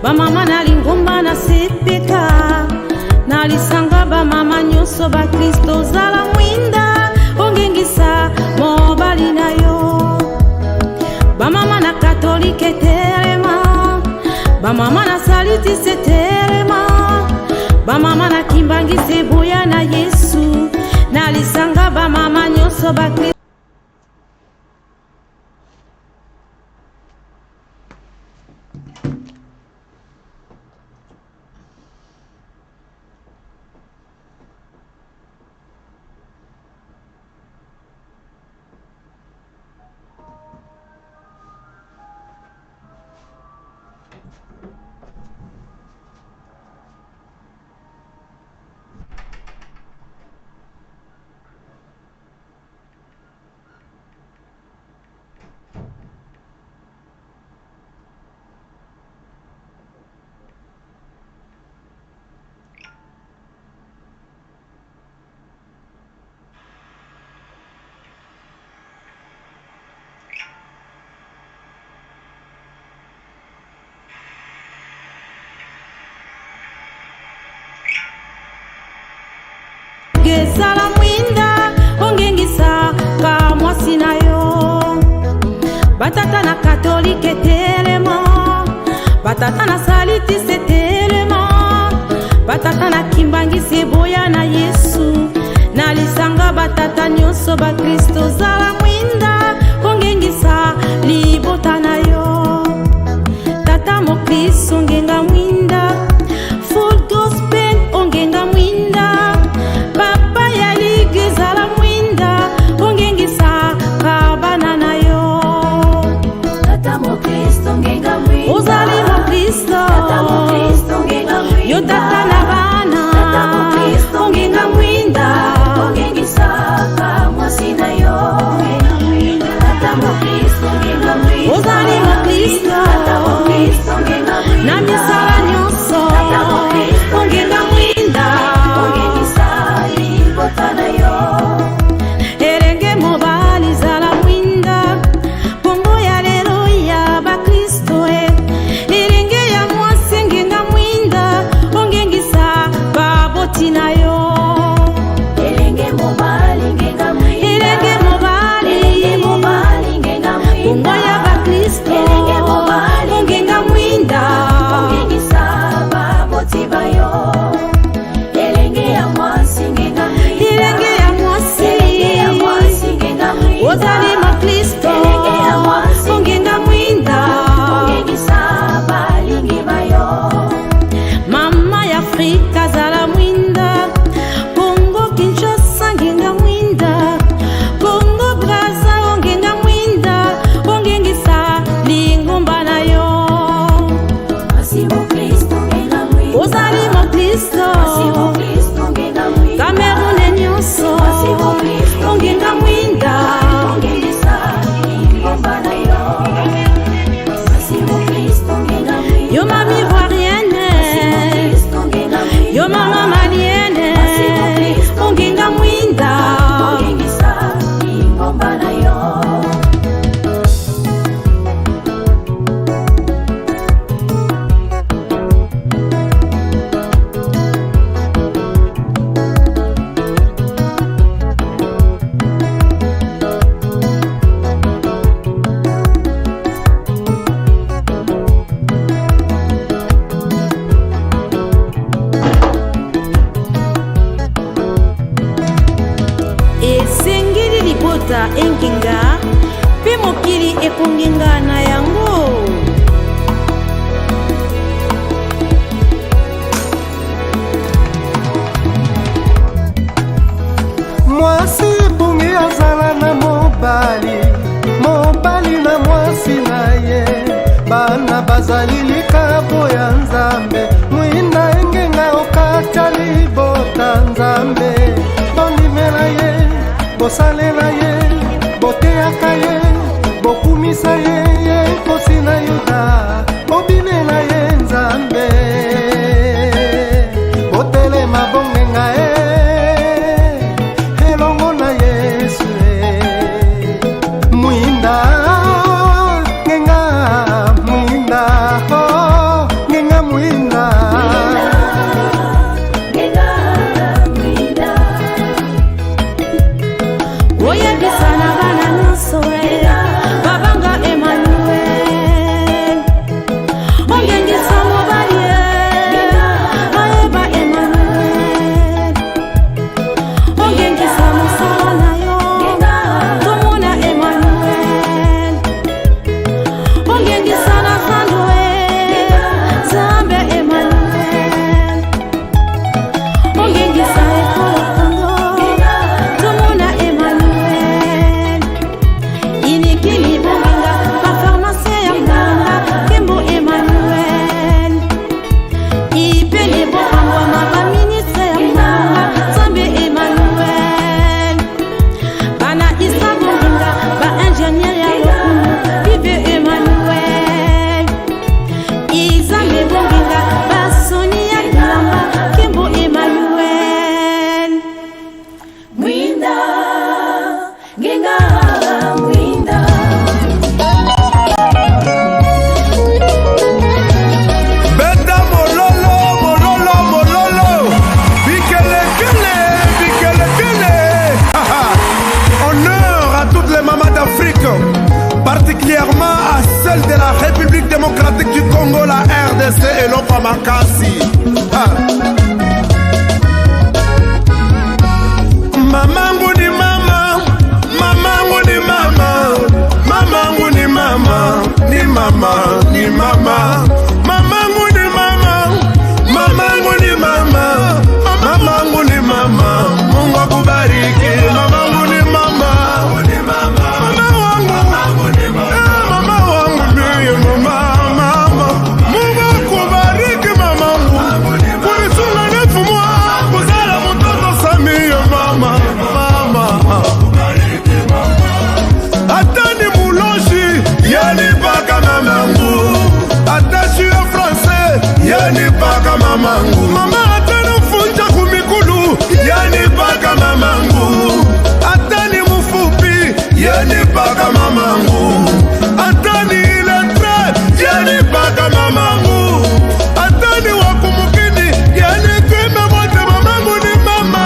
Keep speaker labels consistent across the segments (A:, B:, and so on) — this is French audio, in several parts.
A: bamama nalingomba na sepeka nalisanga bamama nyonso bakristo zala mwinda ongengisa mobali na yo bamama na katolike telema bamama na salitise telema bamama na kimbangise boya na Yesu nalisanga bamama nyonso bakristo sala mwinda ongengisa ka mwasi na yo batata na katolike telema batata na salitise telema batata na kimbangisi boya na Yesu nalisanga batata nyonso bakristo zala mwinda ongengisa libota na yo tata mokristo ongenga mwinda full gospel ongenga mwinda yo tata na bana ongenga mwinda ongengisa ka mwasi na yo tata mokristo ongenga mwinda ozali mokristo na misala nyonso ongenga mwinda ongengisa libota na yo elenge mobali zala mwinda pombo ya lelo ya bakristo elenge ya mwasi ngenga mwinda ongengisa baboti na yo elenge mobali ngenga mwinda elenge mobali ngenga mwinda pombo ya bakristo elenge mobali ongenga mwinda ongengisa baboti bayo elenge ya mwasi ngenga mwinda elenge ya mwasi ngenga mwinda ozali makristo elenge ya mwasi ongenga mwinda ongengisa balingi bayo mama ya Afrika zala mwinda Kongo Kinshasa ngenga mwinda Kongo Brazza ongenga mwinda ongengisa lingomba na yo ozali mokristo Cameroun nyonso ongenga mwinda yo mami ivoirienne yo mama malienne ongenga mwinda esengeli libota engenga pe mokili ekongenga na yango
B: mwasi bungi azala na mobali na mwasi na ye bana bazali likabo ya Nzambe mwinda engenga okata libota Nzambe bondimela ye bosalela ye boteyaka ye bokumisa ye nkosi na Yuda bobinela ye Nzambe botelema bongenga elongo na Yesu mwinda ngenga mwinda ngenga
C: République démocratique du Congo, la RDC et l'Opa Makasi. Mamangu ni mama, mamangu ni mama, mamangu ni mama, ni mama, ni mama, mamangu ni mama, mamangu ni mama, mamangu ni mama, Mungu akubariki, mamangu ni mama, mama wangu, mama wangu mie mama, Mungu akubariki mamangu, kulisunga nefumwa, kuzala mtoto Samia mama. Atani muloshi, yani paka mamangu. Atashi ya français, yani paka mamangu. Mama atani funja kumikulu, yani paka mamangu. Atani mufupi, yani paka mamangu. Atani iletre, yani paka mamangu. Atani wakumukini, yani kweme wote mamangu ni mama.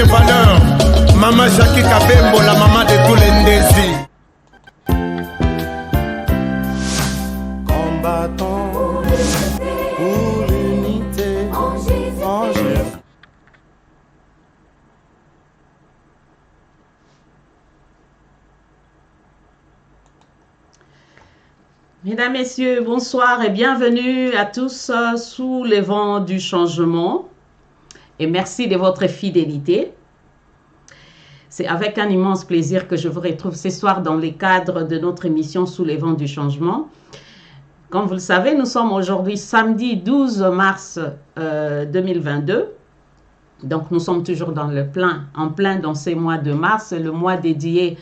C: des valeurs. Maman Jackie Kabembo, la maman de tous les Ndesi.
B: Combattons pour l'unité en Jésus.
D: Mesdames, Messieurs, bonsoir et bienvenue à tous sous les vents du changement. Et merci de votre fidélité. C'est avec un immense plaisir que je vous retrouve ce soir dans le cadre de notre émission Sous les vents du changement. Comme vous le savez, nous sommes aujourd'hui samedi 12 mars 2022. Donc nous sommes toujours en plein dans ces mois de mars, le mois dédié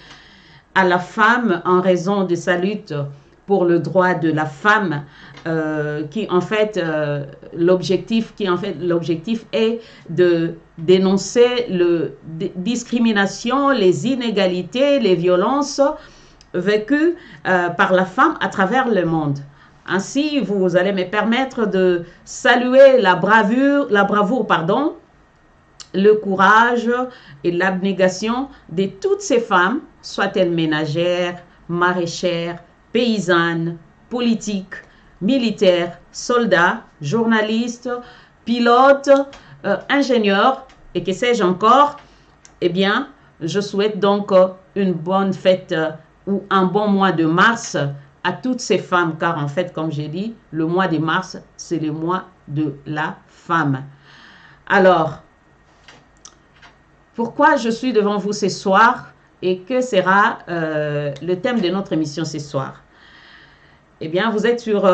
D: à la femme en raison de sa lutte pour le droit de la femme, l'objectif est de dénoncer les discriminations, les inégalités, les violences vécues par la femme à travers le monde. Ainsi, vous allez me permettre de saluer la bravoure, le courage et l'abnégation de toutes ces femmes, soient-elles ménagères, maraîchères, paysannes, politiques, militaires, soldats, journalistes, pilotes, ingénieurs et que sais-je encore. Eh bien, je souhaite donc une bonne fête ou un bon mois de mars à toutes ces femmes, car en fait, comme j'ai dit, le mois de mars, c'est le mois de la femme. Alors, pourquoi je suis devant vous ce soir et que sera le thème de notre émission ce soir? Eh bien, vous êtes sur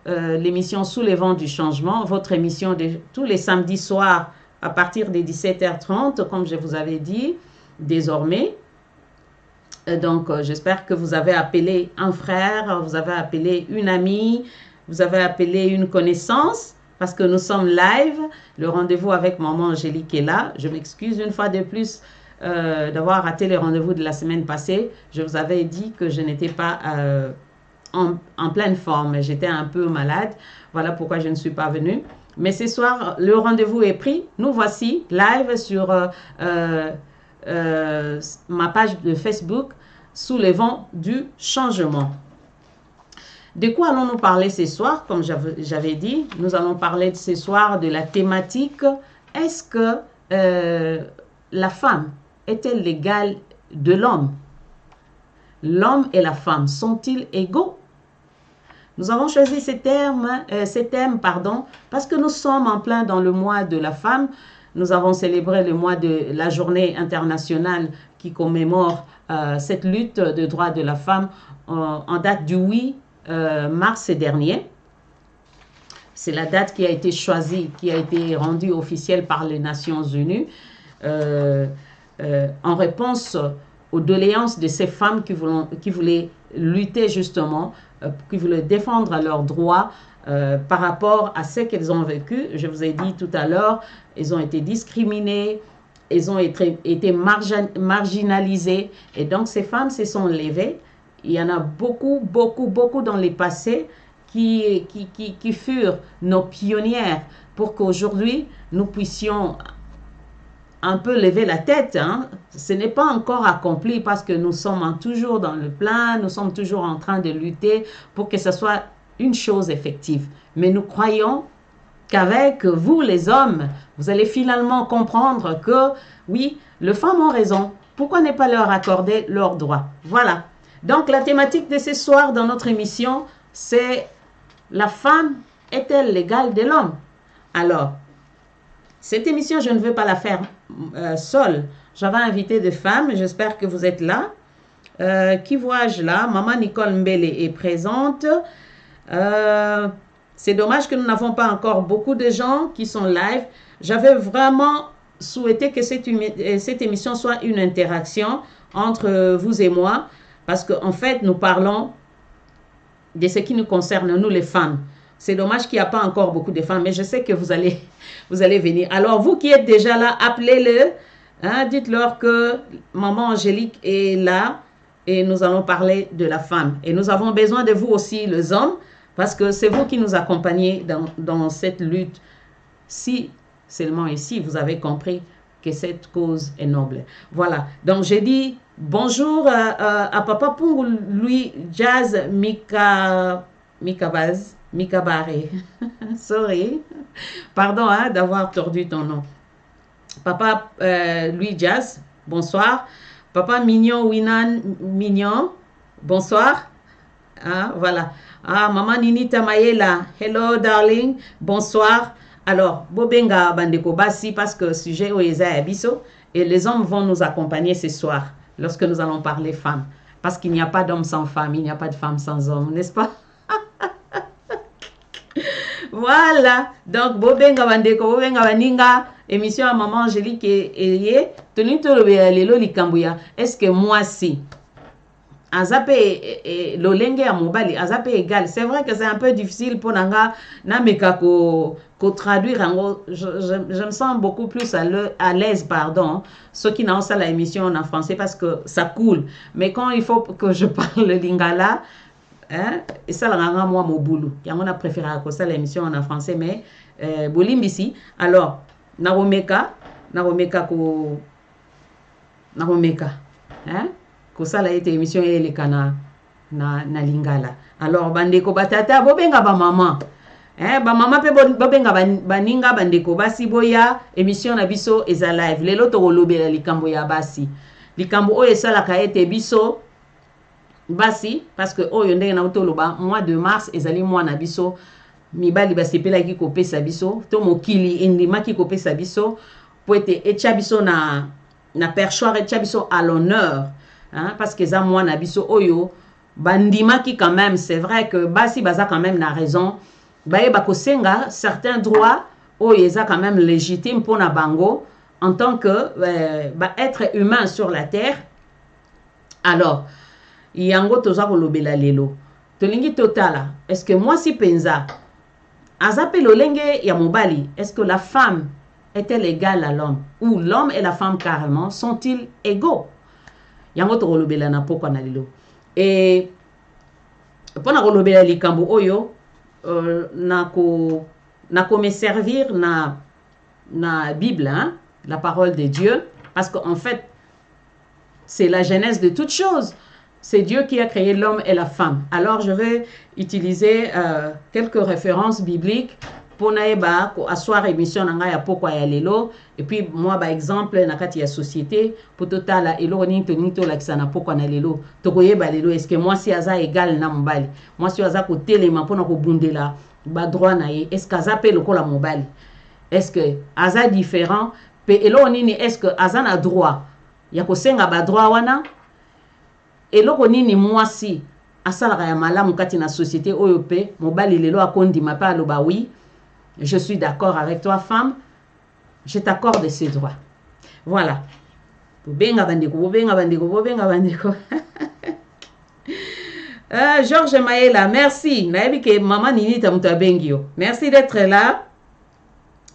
D: l'émission Sous les vents du changement, votre émission de tous les samedis soirs à partir des 17h30, comme je vous avais dit, désormais. Donc, j'espère que vous avez appelé un frère, vous avez appelé une amie, vous avez appelé une connaissance, parce que nous sommes live. Le rendez-vous avec Maman Angélique est là. Je m'excuse une fois de plus d'avoir raté le rendez-vous de la semaine passée. Je vous avais dit que je n'étais pas en pleine forme. J'étais un peu malade. Voilà pourquoi je ne suis pas venue. Mais ce soir, le rendez-vous est pris. Nous voici live sur ma page de Facebook, Sous les vents du changement. De quoi allons-nous parler ce soir? Comme j'avais dit, nous allons parler ce soir de la thématique « Est-ce que la femme est-elle l'égale de l'homme? L'homme et la femme sont-ils égaux? » Nous avons choisi ces thèmes, parce que nous sommes en plein dans le mois de la femme. Nous avons célébré le mois de la journée internationale qui commémore cette lutte de droits de la femme en date du 8 mars dernier. C'est la date qui a été choisie, qui a été rendue officielle par les Nations Unies en réponse aux doléances de ces femmes qui voulaient lutter justement, qui voulaient défendre leurs droits par rapport à ce qu'elles ont vécu. Je vous ai dit tout à l'heure, elles ont été discriminées, elles ont été marginalisées. Et donc, ces femmes se sont levées. Il y en a beaucoup dans le passé qui furent nos pionnières pour qu'aujourd'hui, nous puissions un peu lever la tête. Ce n'est pas encore accompli parce que nous sommes toujours dans le plein, nous sommes toujours en train de lutter pour que ce soit une chose effective. Mais nous croyons qu'avec vous, les hommes, vous allez finalement comprendre que, oui, les femmes ont raison. Pourquoi ne pas leur accorder leurs droits? Voilà. Donc, la thématique de ce soir dans notre émission, c'est « La femme est-elle l'égale de l'homme ?» Alors, cette émission, je ne veux pas la faire seule. J'avais invité des femmes, j'espère que vous êtes là. Qui vois-je là? Maman Nicole Mbele est présente. C'est dommage que nous n'avons pas encore beaucoup de gens qui sont live. J'avais vraiment souhaité que cette émission soit une interaction entre vous et moi, parce qu'en fait, nous parlons de ce qui nous concerne, nous les femmes. C'est dommage qu'il n'y a pas encore beaucoup de femmes, mais je sais que vous allez venir. Alors, vous qui êtes déjà là, appelez-le. Dites-leur que Maman Angélique est là et nous allons parler de la femme. Et nous avons besoin de vous aussi, les hommes, parce que c'est vous qui nous accompagnez dans cette lutte. Si seulement ici, vous avez compris que cette cause est noble. Voilà, donc j'ai dit bonjour à Papa Pungu Louis Jazz Mika Baré. Sorry, pardon d'avoir tordu ton nom. Papa Louis Jazz, bonsoir. Papa Mignon Winan Mignon, bonsoir. Ah, voilà. Ah, Maman Ninita Mayela, hello darling, bonsoir. Alors, Bobenga Bandeko Bassi, parce que sujet Oeza Abisso, et les hommes vont nous accompagner ce soir, lorsque nous allons parler femmes. Parce qu'il n'y a pas d'homme sans femme, il n'y a pas de femme sans homme, n'est-ce pas? Voilà, donc Bobenga Bandeko, Bobenga Baninga, émission à Maman Angélique et Tonito Lelo Likambuya. Est-ce que moi si Azapé l'olenge à mobali, Azapé égal. C'est vrai que c'est un peu difficile pour Nanga Nameka ko traduire. Je me sens beaucoup plus à l'aise, pardon, ceux qui n'ont pas la émission en français parce que ça coule. Mais quand il faut que je parle le lingala, hein, et ça, là, moi, mon boulot. On a préféré que ça l'émission en français, mais Bolimbisi. Alors, Naromeka, hein? Que ça a été émission et les cana na lingala. Alors bandeko batata bobenga ba maman. Ba maman pe bobenga baninga bandeko basi boya émission na biso eza live. Lelo to lobela likambo ya basi. Likambo oyo esala ka ete biso basi parce que oyo ndenge na utoloba mois de mars ezali mois na biso mibali basepela ki kopesa biso to mokili indima ki kopesa biso po ete etcha biso na perchoir etcha biso à l'honneur. Hein, parce que ça moi nabiso oyo bandima qui quand même c'est vrai que basi baza quand même na raison baye bakosenga certains droits oyo eza quand même légitime pour na bango en tant que être humain sur la terre. Alors yango toza kolobela lelo tolingi totala est-ce que moi si penza azape lolenge ya mobali est-ce que la femme est-elle égale à l'homme ou l'homme et la femme carrément sont-ils égaux? Yango to kolobela na poko na lelo et pona kolobela likambo oyo nako me servir na Bible, hein, la parole de Dieu, parce qu'en fait c'est la genèse de toutes choses. C'est Dieu qui a créé l'homme et la femme. Alors je vais utiliser quelques références bibliques pour naeba ko asseoir émission nanga ya pokwa ya lelo et puis moi par exemple na kati ya société pour totala elo ninto la kisana pokwa na lelo tokoyeba lelo est-ce que moi si aza égal na mobali moi si aza ko telema pona ko bundela ba droit na ye est-ce que aza pe lokola mobali est-ce que aza différent pe elo nini est-ce que aza na droit ya ko senga ba droit wana elo nini moi si asala ya malamu kati na société oyo pe mobali lelo akondima pa aloba oui. Je suis d'accord avec toi, femme. Je t'accorde ces droits. Voilà. Georges Maëla, merci. Merci d'être là.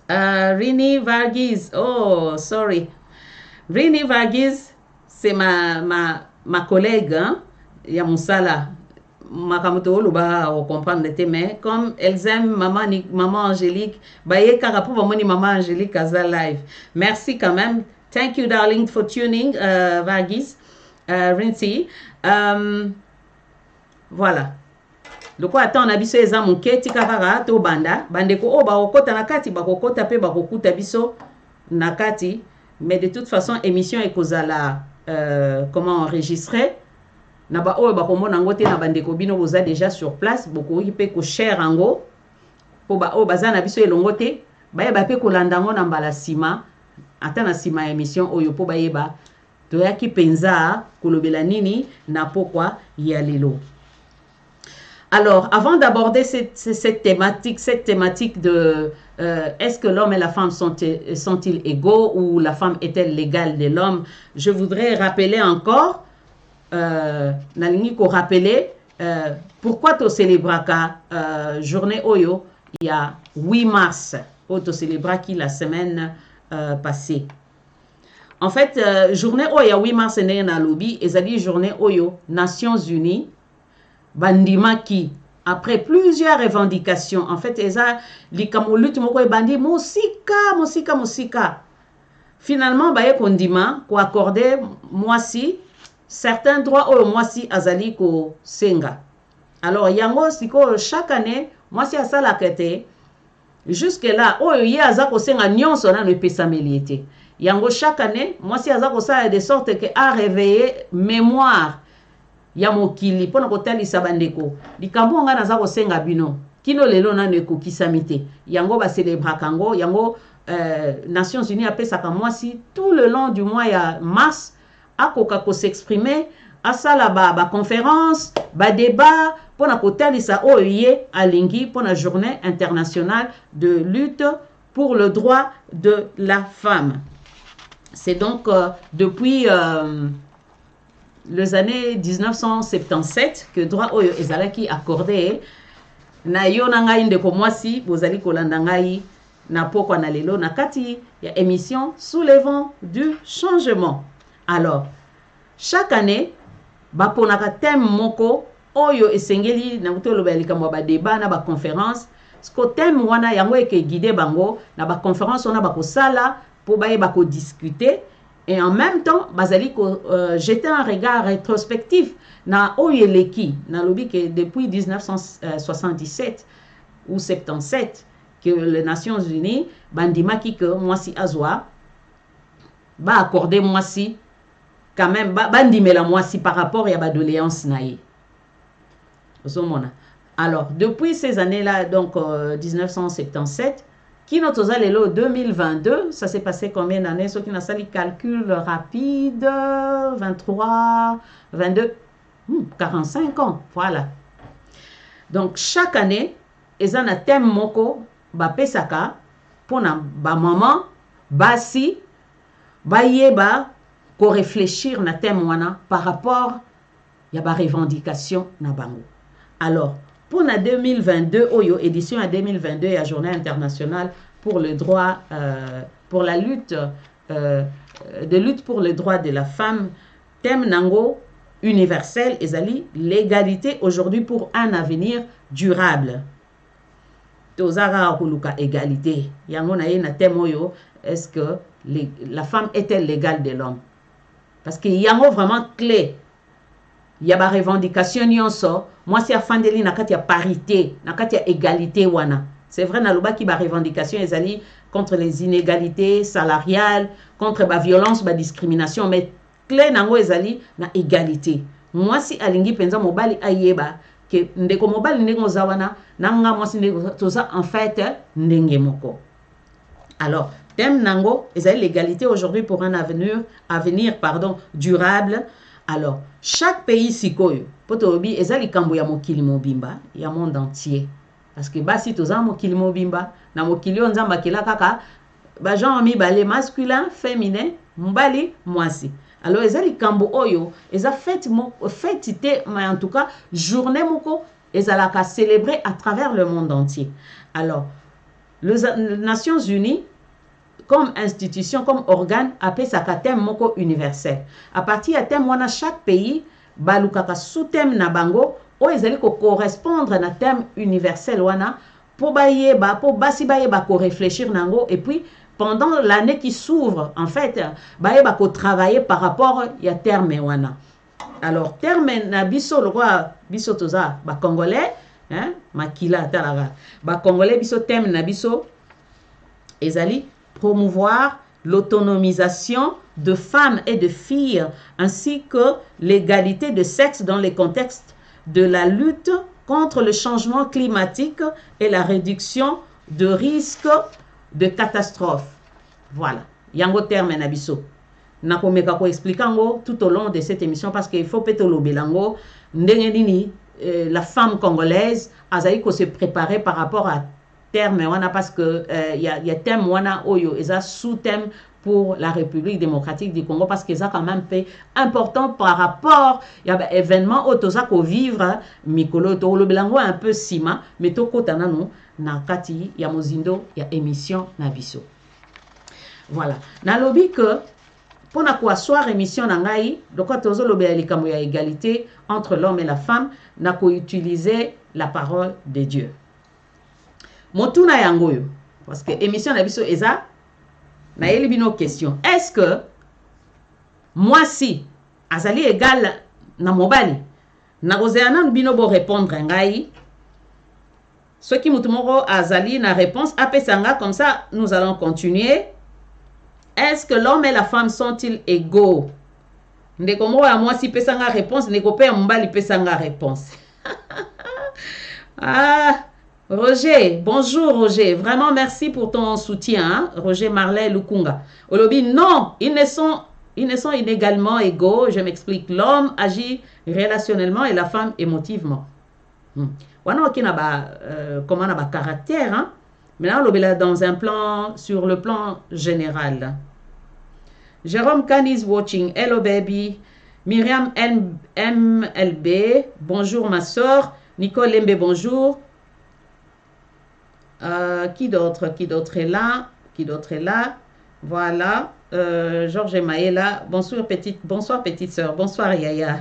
D: Rini Varghese. Oh, sorry. Rini Varghese, c'est ma collègue. Hein? Yamoussala. Makamoto loba on comprendre mais comme elles aiment maman Angélique baye karapo bamoni maman Angélique as live. Merci quand même. Thank you darling for tuning Varghese Rinti. Voilà. Loko attend na biso eza muke tikakara to banda bandeko o ba okota na kati ba kokota pe ba kokuta biso na kati mais de toute façon émission ekozala comment enregistrer. Naba oyo bakomona ngote na bandeko bino boza déjà sur place boko yipe ko share ango po ba o baza na biso elongote baye ba pe ko landango na mbala sima ata na sima émission oyo po bayeba to yaki penza kolobela nini na pokwa ya lelo. Alors avant d'aborder cette thématique de est-ce que l'homme et la femme sont-ils égaux ou la femme est-elle l'égale de l'homme, je voudrais rappeler encore nalingi ko rappeler pourquoi to célébraka journée oyo il y a 8 mars to célébraki la semaine passée. En fait journée oyo il y a 8 mars na lobby ezali journée oyo Nations Unies bandimaki après plusieurs revendications en fait eza likamolutu moko bandi musika finalement baye kondima ko accorder mwasi certains droits oyo mwasi azali ko senga. Alors yango siko chaque année mwasi asala kete jusque là oyo ye aza ko senga nyonso na epesameli ete. Yango chaque année mwasi aza ko sala de sorte que a réveiller mémoire ya mokili pona ko talisa bandeko likambo nga naza ko senga bino kino lelo na neko kisamite yango ba célébrer kango yango Nations Unies apesaka mwasi tout le long du mois ya mars akoka ko s'exprimer asala ba conférence ba débat pona ko talisa oye alingi pona journée internationale de lutte pour le droit de la femme. C'est donc depuis les années 1977 que droit oyo ezalaki accordé na yo na ngai ndeko mwasi bozali kolanda ngai na pokwa na lelo na kati ya émission Sous les vents du changement. Alors chaque année baponaka thème moko oyo esengeli na kutolo ba likambo ba débat na ba conférence sko thème wana yango eke guider bango na ba conférence ona ba kosala pour baye ba ko discuter. Et en même temps, bazali ko jeter un regard rétrospectif na oyeleki na lobi que depuis 1977 ou 77 que les Nations Unies bandimaki que mwasi azwa ba accorder mwasi quand même bandimela mwasi par rapport ya ba doléance naïe. Alors depuis ces années-là donc 1977 qui notre lelo 2022, ça s'est passé combien d'années? Ceux qui n'ont sali calcul rapide, 23, 22, 45 ans, voilà. Donc chaque année, ils ont un thème moko, ba pesaka, pour na ba maman, basi, ba yeba, ko réfléchir na thème wana par rapport ya ba revendication na bango. Alors, pour la 2022, oyo édition à 2022 et à journée internationale pour le droit, pour la lutte, de lutte pour le droit de la femme, thème nango universel ezali l'égalité aujourd'hui pour un avenir durable. Tozara kuluka égalité. Yango na ye na thème oyo, est-ce que la femme est-elle l'égale de l'homme? Parce que yango vraiment clé. Il y a ba revendication nyonso. Moi si afandeli na kati ya parité, na kati ya égalité wana. C'est vrai na loba ki ba revendication ezali contre les inégalités salariales, contre ba violence, ba discrimination, mais clé nango ezali na égalité. Moi si alingi penza mobali ayeba que ndeko mobali ndenge zawana nanga moi si ndeko toza en fait ndenge moko. Alors, thème nango ezali l'égalité aujourd'hui pour un avenir durable. Alors, chaque pays sikoyo, potobi ezali kambo ya mokili mobimba, ya monde entier. Parce que basi toza mokili mobimba, na mokili onzamba kila kaka, ba genre mibale masculin, féminin, mbali, mwasi. Alors ezali kambo oyo, eza fête mais en tout cas, journée moko, ezalaka célébrer à travers le monde entier. Alors, les Nations Unies, comme institution, comme organe, appelle ça thème moko universel. À partir de thème wana chaque pays, balukaka sous thème na bango, o ezali ko correspondre na thème universel wana, pour bayeba, pour basi bayeba ko réfléchir nango, et puis pendant l'année qui s'ouvre, en fait, bayeba ko travailler par rapport ya terme wana. Alors terme na biso le roi biso toza ba congolais, hein, makila talaga, ba congolais biso thème na biso ezali promouvoir l'autonomisation de femmes et de filles, ainsi que l'égalité de sexe dans les contextes de la lutte contre le changement climatique et la réduction de risques de catastrophes. Voilà. Yango terme nabiso. Nakomeka ko expliquango tout au long de cette émission parce qu'il faut peut-être le belango ndenge nini la femme congolaise azaï ko se préparer par rapport à terme wana parce que y a thème wana oyo eza sous-thème pour la République démocratique du Congo parce que ça quand même fait important par rapport il y a événement otoza ko vivre mikolo to le belango un peu sima mais to kotana no na kati ya mozindo ya émission na biso. Voilà. Na lobi que pour na ko asseoir émission na ngai donc tozo lobi likambo ya égalité entre l'homme et la femme na ko utiliser la parole de Dieu. Motuna yangoyo parce que émission na biso eza na elibino question. Est-ce que moi si azali égal na mobali na kozana bino bo répondre ngai ceux qui mutumoko azali na réponse apesanga comme ça nous allons continuer. Est-ce que l'homme et la femme sont-ils égaux? Ndeko mo à moi si pesanga réponse ndeko pe mobali pesanga réponse. Ah Roger, bonjour Roger, vraiment merci pour ton soutien, hein? Roger Marley Lukunga. Olobi, non, ils ne sont inégalement égaux. Je m'explique, l'homme agit relationnellement et la femme émotivement. Wana qui n'a pas comment n'a pas caractère, hein? Maintenant on est dans un plan, sur le plan général. Jérôme Khan is watching. Hello baby. Myriam MLB, bonjour ma soeur. Nicole Lembe, bonjour. Qui d'autre est là? Qui d'autre est là? Voilà. Georges Maëla. Bonsoir petite soeur. Bonsoir Yaya.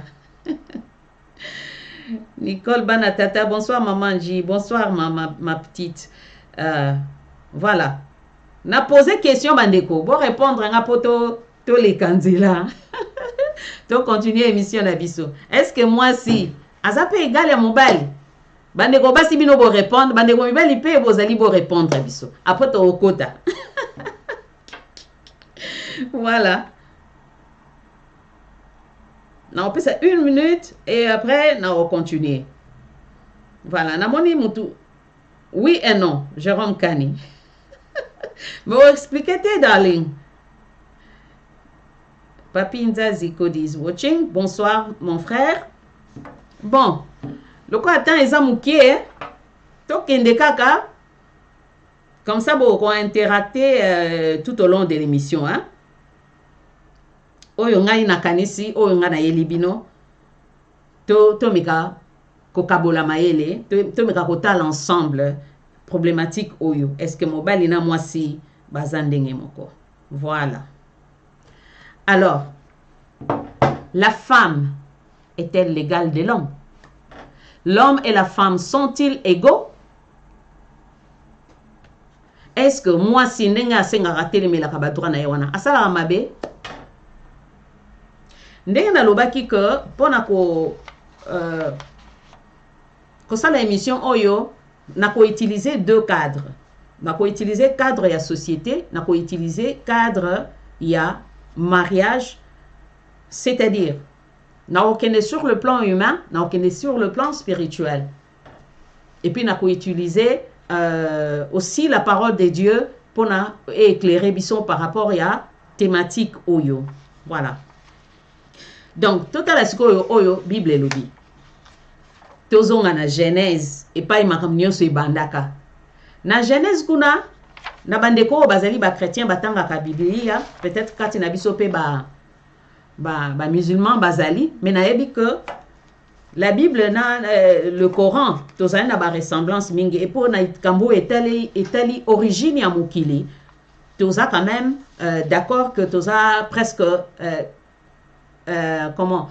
D: Nicole Banatata. Bonsoir maman J. Bonsoir ma petite. Voilà. Na posé question bandeko. Bon répondre à poto tous les candidats. Donc continuer émission Nabiso. Est-ce que moi si azape égal à mobile? Bandeko basi bino bo répondre, bandeko mibali pe bozali bo répondre biso. Après to okota. Voilà. On peut ça 1 minute et après on va continuer. Voilà, namoni mutu. Oui et non, Jérôme Kani. Mais vous expliquez darling. Papi Nzazi Cody is watching. Bonsoir mon frère. Bon. Le quoi attend les amoukiers, tokende kaka, comme ça vous interacter tout au long de l'émission, hein. Oyo ngai na kanisi, oyo nga na yelibino, to meka kokabola maele, to meka kotala ensemble problématique oyo. Est-ce que mobali na moi si bazandenge moko. Voilà. Alors, la femme est-elle l'égale de l'homme? L'homme et la femme sont-ils égaux? Est-ce que moi si nenga senga rateli me la kabadura na yawana asala mabe? Ndenga na lobaki que pona ko sala émission oyo na ko utiliser 2 cadres. Na ko utiliser cadre ya société, na ko utiliser cadre ya mariage, c'est-à-dire on est sur le plan humain, on est sur le plan spirituel. Et puis, on a utilisé aussi la parole de Dieu pour éclairer Bisson par rapport à la thématique Oyo. Voilà. Donc, tout à l'heure, Oyo, Bible le dit. Tozon na Genèse, et pas imakamnyo se bandaka. Na Genèse kuna, na bandeko bazali ba chrétien batanga ka Biblia, peut-être kati na biso pe ba musulman bazali, mais naebi que la Bible na le Coran tozali na ba ressemblance mingi et pour na kambo etali origine ya mokili toza quand même d'accord que toza presque comment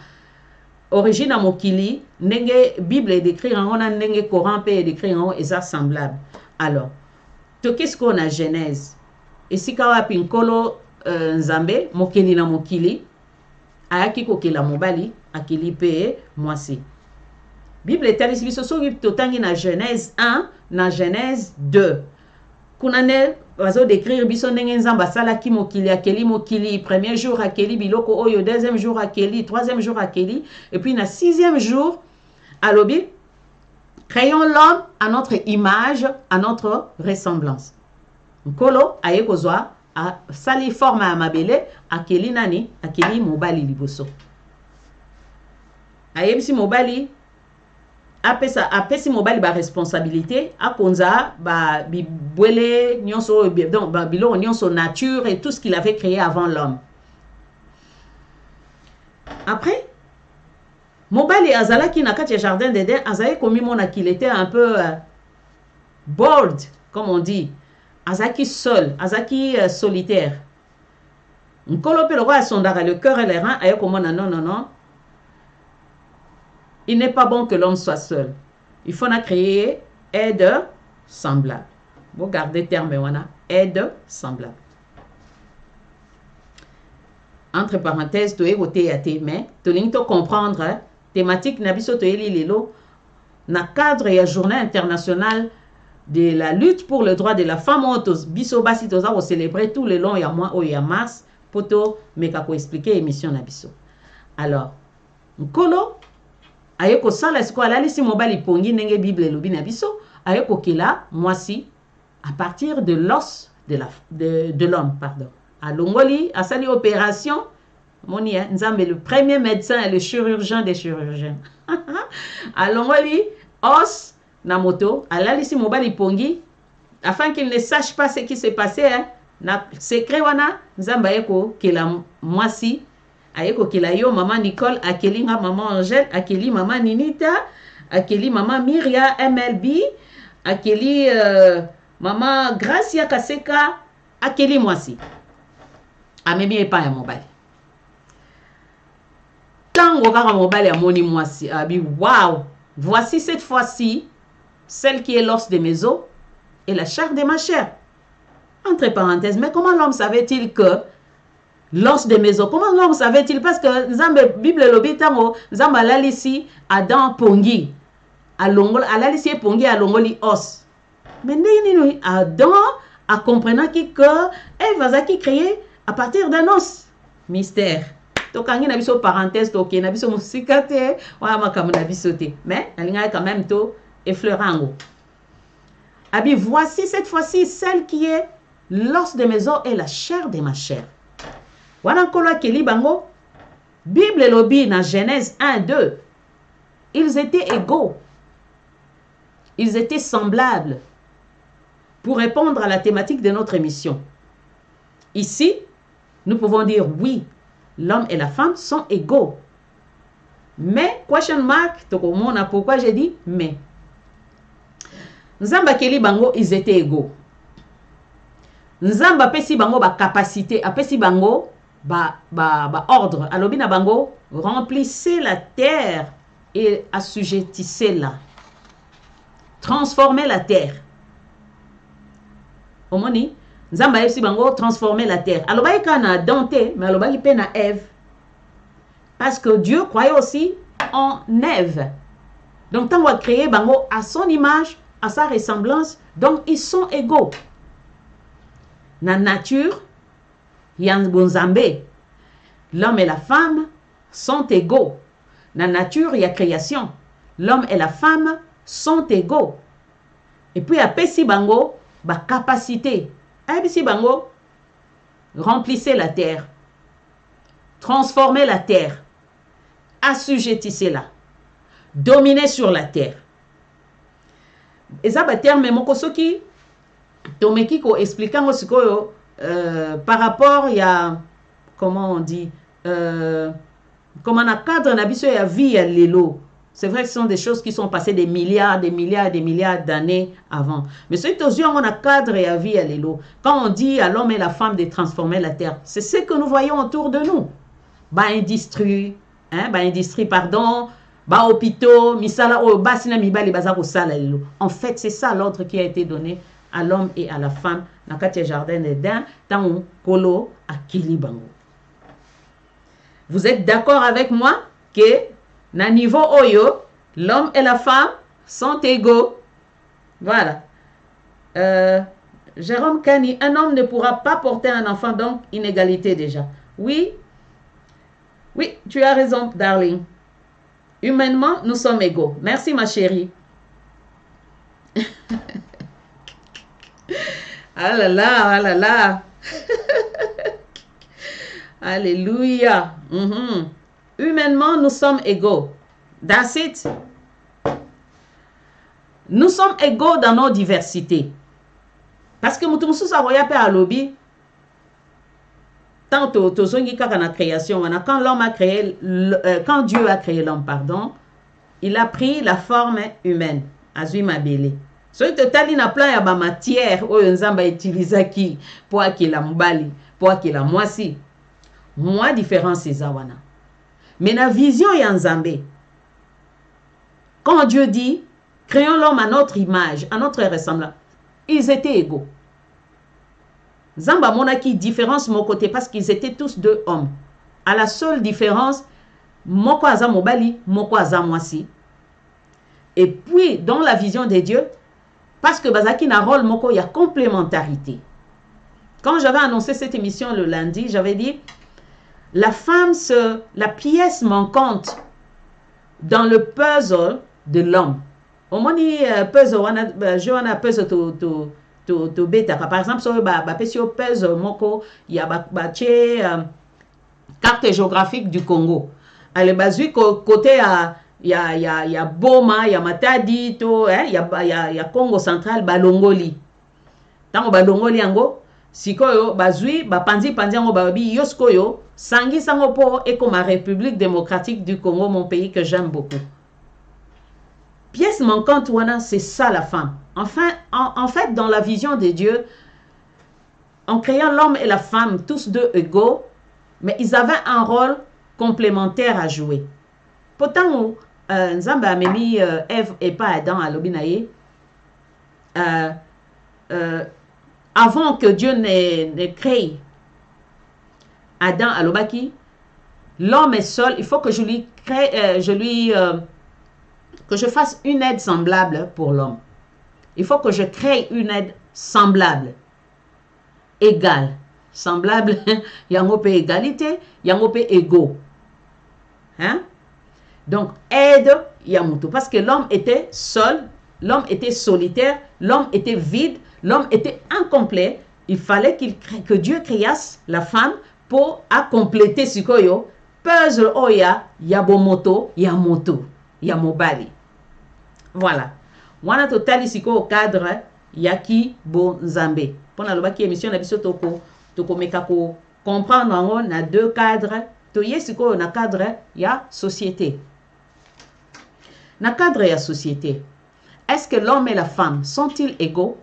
D: origine ya mokili ndenge Bible décrit en on ndenge Coran peut décrire en est semblable. Alors qu'est-ce qu'on a Genèse et si kawa pinkolo nzambe mokili na mokili ayaki kokela mobali akili pe mwasi. Bible etalisi biso soki totangi na Genèse 1 na Genèse 2 kunane bazo décrire biso ndenge nzamba salaki mokili akeli mokili premier jour akeli biloko oyo deuxième jour akeli troisième jour akeli et puis na sixième jour alobi créons l'homme à notre image à notre ressemblance. Nkolo ayekozwa a sali forma ya mabele akeli nani akeli mobali liboso ayebisi mobali apesi mobali ba responsabilité akonza ba bibwele nyonso donc ba biloko nyonso nature et tout ce qu'il avait créé avant l'homme. Après mobali azalaki na kati ya jardin d'Éden azali komi mona qu'il était un peu bored comme on dit. Azaki seul, Azaki solitaire. Nkolo pe le roi sondara le cœur et les reins ayo komona non. Il n'est pas bon que l'homme soit seul. Il faut créer aide semblable. Vous gardez terme wana aide semblable. entre parenthèses, tu es côté à tes mains, tu as comprendre, thématique Nabiso Toeli Lelo, na cadre et journée internationale de la lutte pour le droit de la femme, biso basi toza on célébrer tout le long, il y a mois ou il y a mars, poto, mais kako expliquer émission Nabiso. Alors, Nkolo, ayeko sala siko alali si mobali pongi nenge Bible lobi Nabiso, ayeko kila, moi si, à partir de l'os de l'homme, pardon. À Longoli, à sali opération, moni, Nzambe, le premier médecin et le chirurgien des chirurgiens. À Longoli, os, na moto, alali si mobali pongi, afin qu'il ne sache pas ce qui s'est passé, hein, na secret wana, Nzambe ayeko kila moi si, ayeko kila yo, maman Nicole, akeli nga maman Angèle, akeli maman Ninita, akeli maman Myria, MLB, akeli maman Gracia Kaseka, akeli moi si. Amemi et pas un mobile. Tango kaka mobile a moni moi si. Abi waouh. Voici cette fois-ci celle qui est l'os de mes os et la chair de ma chair. Entre parenthèses, mais comment l'homme savait-il que l'os de mes os, comment l'homme savait-il? Parce que Nzambe Bible lobi tango Nzambe alalisi Adam pongi. Alongol alalisi pongi alongoli os. Mais nini Adam a comprenant que Ève va qui créer à partir d'un os. Mystère. Donc, quand il y a une parenthèse, il y a une musicate, mais il y a quand même tout effleurant. Abi, voici cette fois-ci celle qui est l'os de mes os et la chair de ma chair. Voilà encore qui bango. Bible lobby dans Genèse 1, 2. Ils étaient égaux. Ils étaient semblables. Pour répondre à la thématique de notre émission. Ici, nous pouvons dire oui, l'homme et la femme sont égaux. Mais, question mark, pourquoi j'ai dit mais. Nzamba keli bango, ils étaient égaux. Nzamba pesi bango ba capacité, apesi bango ba ordre. Alobina bango, remplissez la terre et assujettissez-la. Transformez la terre. Omoni, Nzamba pesi bango transformer la terre. Alobaki kana Dante, mais alobaki pe na Ève. Parce que Dieu croyait aussi en Ève. Donc, tant qu'on a créé bango à son image, à sa ressemblance, donc ils sont égaux. La nature, yan bonzambe, l'homme et la femme sont égaux. La nature, il y a création. L'homme et la femme sont égaux. Et puis, à Pessi bango, ba capacité. À Pessi bango, remplissez la terre. Transformez la terre. Assujettissez-la. Dominez sur la terre. Et ça, c'est terme mokosoki, tomeki ko expliquant aussi par rapport, il y a, comment on dit, comment on a cadre n'abisso ya vie ya lelo. C'est vrai que ce sont des choses qui sont passées des milliards d'années avant. Mais c'est aux yeux on a cadre et à vie ya lelo. Quand on dit à l'homme et la femme de transformer la terre, c'est ce que nous voyons autour de nous. Industrie, pardon. Ba hôpitaux, misala o basina mibali bazako sala lelo. En fait, c'est ça l'ordre qui a été donné à l'homme et à la femme dans le jardin d'Éden, dans kolo akili bango. Vous êtes d'accord avec moi que na niveau oyo, l'homme et la femme sont égaux. Voilà. Jérôme Kani, un homme ne pourra pas porter un enfant, donc inégalité déjà. Oui, tu as raison, darling. Humainement, nous sommes égaux. Merci, ma chérie. Ah là là, ah là là. Alléluia. Humainement, nous sommes égaux. That's it. Nous sommes égaux dans nos diversités. Parce que nous sommes à lobby. Quand l'homme a créé, quand Dieu a créé l'homme, pardon, il a pris la forme humaine. Azui mabele. So il totali na plan ya ba matière oyo nzamba utiliser qui pour akila mbali, pour akila mwasi. Moi différence ezawana. Mais la vision ya nzambe. Quand Dieu dit créons l'homme à notre image, à notre ressemblance, ils étaient égaux. Zamba monaki différence mon côté parce qu'ils étaient tous deux hommes. à la seule différence, moko aza mobali, moko aza mwasi. Et puis, dans la vision de Dieu, parce que bazaki na rôle moko, il y a complémentarité. Quand j'avais annoncé cette émission le lundi, j'avais dit, la femme, la pièce manquante dans le puzzle de l'homme. Au moins, puzzle, je wana puzzle to beta. Par exemple, sur le puzzle moko, il y a carte géographique du Congo. Alors, côté il y a Boma, il y a Matadi, il y a Congo central, Balongoli. Tango Balongoli yango, sikoyo bazui panzi yango babi yoskoyo sangi sango po et comme la République démocratique du Congo, mon pays que j'aime beaucoup. Pièce manquante wana, c'est ça la femme. Enfin, en fait, dans la vision de Dieu, en créant l'homme et la femme, tous deux égaux, mais ils avaient un rôle complémentaire à jouer. Pourtant, Nzamba a mis Ève et pas Adam à l'obinaye. Avant que Dieu ne crée Adam à l'obaki, l'homme est seul. Il faut que je lui crée, que je fasse une aide semblable pour l'homme. Il faut que je crée une aide semblable, égale. Semblable, il y a un peu égalité, il y a un peu égaux. Hein? Donc, aide, il y a un parce que l'homme était seul, l'homme était solitaire, l'homme était vide, l'homme était incomplet. Il fallait que Dieu créasse la femme pour compléter ce qu'il y a. Puzzle, oh, il y a bon moto, il y a mobali. Voilà. Wana totali siko au cadre, yaki bon Nzambe. Pendant le émission, on a vu toko mekako comprendre on a deux cadres. Toye siko na cadre, ya société. Na cadre ya société. Est-ce que l'homme et la femme sont-ils égaux?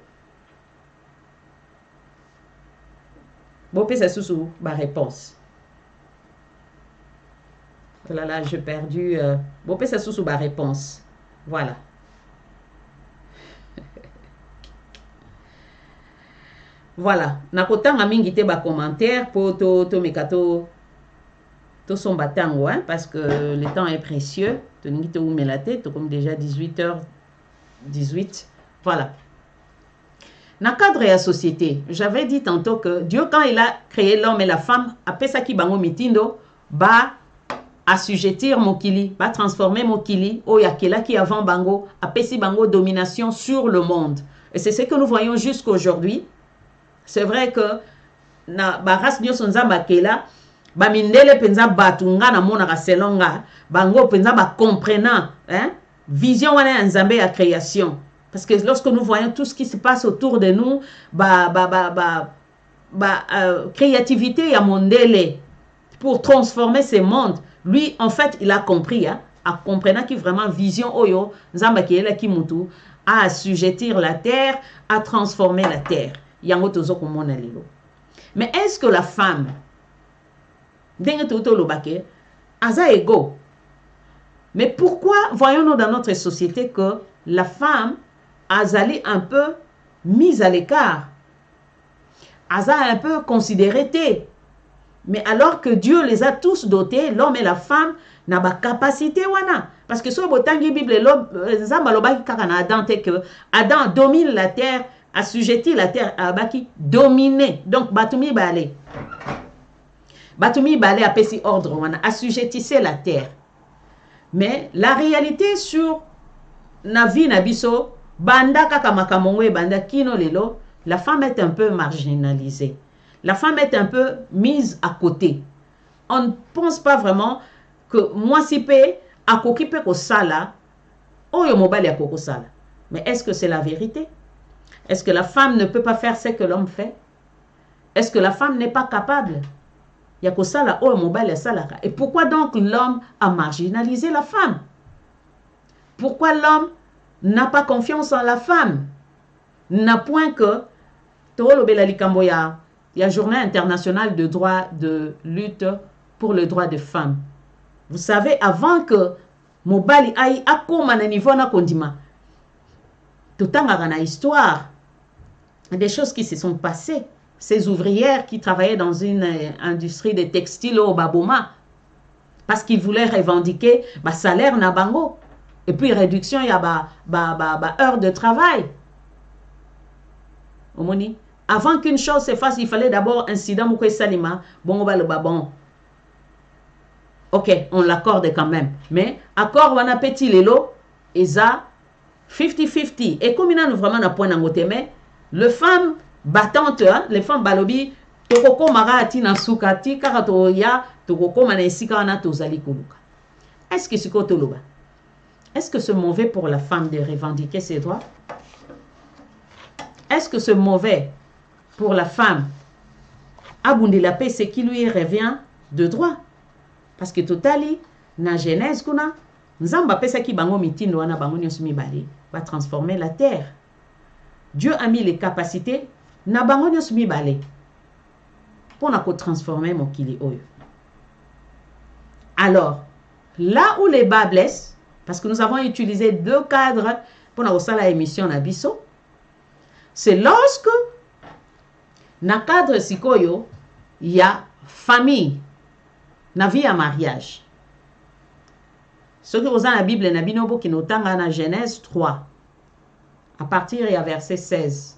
D: Bon, c'est sous ma réponse. Oh là là, j'ai perdu. Bon, c'est sous ma réponse. Voilà. Voilà. Nakotanga mingi te ba commentaire pour to mekato to son batango, hein, parce que le temps est précieux. To ningi te oume la tête, comme déjà 18h18. Voilà. Dans le cadre de la société, j'avais dit tantôt que Dieu, quand il a créé l'homme et la femme, après ça qui bango mitindo, ba assujettir mokili, ba transformer mokili, o yakela qui avant bango, après si bango domination sur le monde. Et c'est ce que nous voyons jusqu'aujourd'hui. C'est vrai que na baras nyoso nzamba kela, ba mindele penza batunga na mona raselonga, bango penza ba comprenant, hein, vision wana nzambe ya création. Parce que lorsque nous voyons tout ce qui se passe autour de nous, créativité ya mondele pour transformer ce monde. Lui, en fait, il a compris, hein, a comprenant qu'il vraiment vision oyo, nzamba kiela kimutu, à assujettir la terre, à transformer la terre. Yango tozo komona lelo. Mais est-ce que la femme, dengue toto lobake, aza ego? Mais pourquoi voyons-nous dans notre société que la femme azali un peu mise à l'écart, aza un peu considérée, mais alors que Dieu les a tous dotés, l'homme et la femme n'a pas capacité wana, parce que sur botangi Bible nzamba lobaki kaka na Adam te que Adam domine la terre, assujetti la terre à baki dominer, donc batumi balé apesi ordre wana, assujettissez la terre. Mais la réalité sur na vie na biso banda kaka makamongwe banda kino lelo, la femme est un peu marginalisée. La femme est un peu mise à côté. On ne pense pas vraiment que moi si pe akokipe ko sala oyo mobali akoko sala. Mais est-ce que c'est la vérité? Est-ce que la femme ne peut pas faire ce que l'homme fait? Est-ce que la femme n'est pas capable? Yako sala oyo mobali salaka. Et pourquoi donc l'homme a marginalisé la femme? Pourquoi l'homme n'a pas confiance en la femme? N'a point que il y a Journée internationale de droit de lutte pour le droit des femmes. Vous savez, avant que mobali aïe akoma na niveau na kondima, tout na histoire, des choses qui se sont passées. ces ouvrières qui travaillaient dans une industrie de textiles au Baboma parce qu'ils voulaient revendiquer salaire na bango et puis réduction il y a heures de travail. Omoni, avant qu'une chose se fasse, il fallait d'abord incident mouké salima bon le babon. OK, on l'accorde quand même, mais accord wana petit lelo eza 50-50 et comme il a vraiment un point dans mais le femme battante, hein, les femmes balobi tokoko marati na sukati karato ya tokoko manesika na tozali koluka. Est-ce que c'est kotoloba? Est-ce que c'est mauvais pour la femme de revendiquer ses droits? Est-ce que c'est mauvais pour la femme abonder la paix ce qui lui revient de droit? Parce que totali na Genèse kuna nzamba pesa ki bango mitindo wana bango nyonso mibale va transformer la terre. Dieu a mis les capacités na bango nyonso mibale pour na transformer mokili oyo. Alors, là où les bas blessent, parce que nous avons utilisé 2 cadres pour na osala émission na biso, c'est lorsque na cadre sikoyo il y a famille na vie à mariage. Ce que vous avez dans la Bible, na binobo qui nous tanga na Genèse 3, à partir et à verset 16.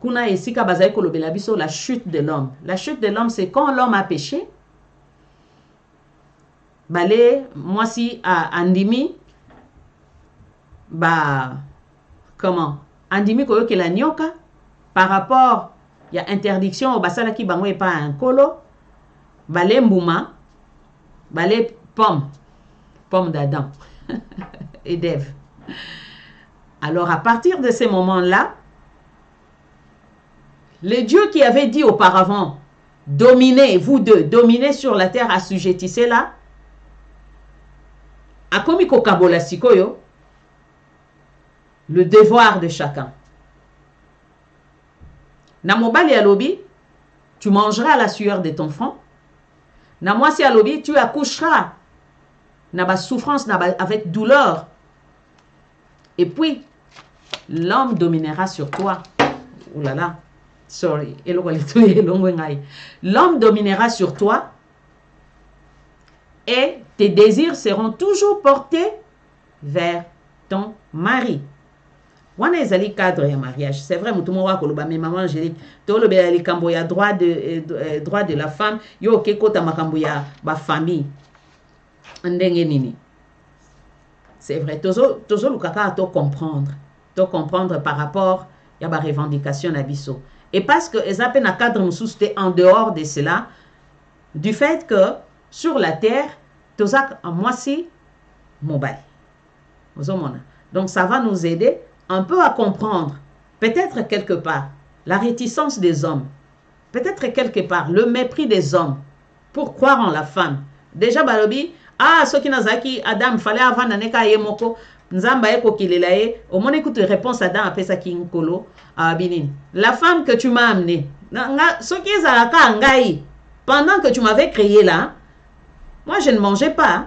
D: Kuna esika bazai kolobela biso la chute de l'homme. La chute de l'homme, c'est quand l'homme a péché. Balé, moi si à andimi, comment? Andimi koyo ke la nyoka, par rapport, il y a interdiction au basala ki bango et pas un kolo, balé mbouma, balé pomme d'Adam et d'Ève. Alors à partir de ces moments-là, le Dieu qui avait dit auparavant, dominez, vous deux, dominez sur la terre, assujettissez-la, a commis kokabola sikoyo, le devoir de chacun. Na mobali alobi, tu mangeras à la sueur de ton front. Na mwasi alobi, tu accoucheras. Na ba souffrance, avec douleur. Et puis, l'homme dominera sur toi. Ouh là là. Sorry. L'homme dominera sur toi. Et tes désirs seront toujours portés vers ton mari. Wana ezali cadre ya mariage. C'est vrai, mutumo wa koloba mais maman Angélique, to lobe ya likambo ya droit de la femme, yo ke kota makambo ya ba famille. Ndenge nini. C'est vrai, tozo lukaka to comprendre par rapport ya ba revendication na biso. Et parce que ezape na cadre mususu te en dehors de cela, du fait que sur la terre, tozak en moisi mobile. Donc ça va nous aider un peu à comprendre, peut-être quelque part, la réticence des hommes, peut-être quelque part, le mépris des hommes pour croire en la femme. Déjà, balobi, soki nazaki, Adam, fallait avant naneka yemoko, nzamba eko kilelaye, au moins écoute réponse Adam après ça ki nkolo, binin. La femme que tu m'as amenée, soki ezalaka ngai, pendant que tu m'avais créé là, moi je ne mangeais pas,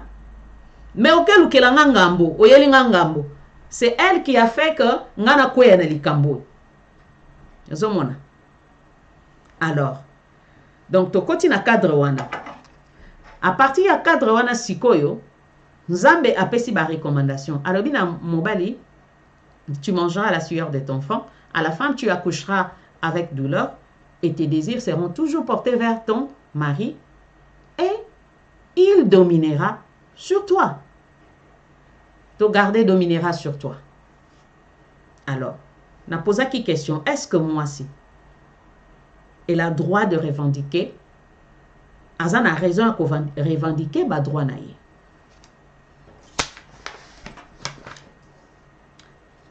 D: mais auquel ou kelanga ngambo, oyelinga ngambo. C'est elle qui a fait que ngana kwea na likambo. Alors, donc to koti na cadre wana. À partir ya cadre wana sikoyo, Nzambe apesi ba recommandation. Alors bina mobali, tu mangeras à la sueur de ton front, à la fin tu accoucheras avec douleur et tes désirs seront toujours portés vers ton mari et il dominera sur toi. Ton garder dominera sur toi. Alors, n'a posé qui question, est-ce que moi si elle a droit de revendiquer, Azan a raison de revendiquer ba droit naïe.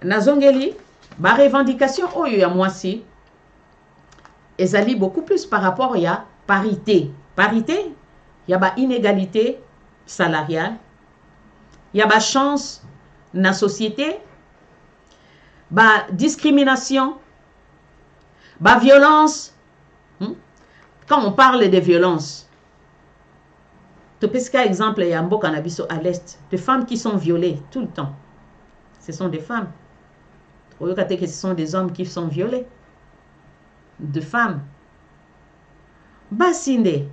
D: Nazongeli, ba revendication oyo ya moi si, ezali beaucoup plus par rapport à parité. Parité, il y a ba inégalité salariale. Il y a ba chance dans la société, ba discrimination, ba violence. Quand on parle de violence, tu peux par exemple, il y a un beau cannabis à l'est, de femmes qui sont violées tout le temps. Ce sont des femmes. que ce sont des hommes qui sont violés de femmes. Basinde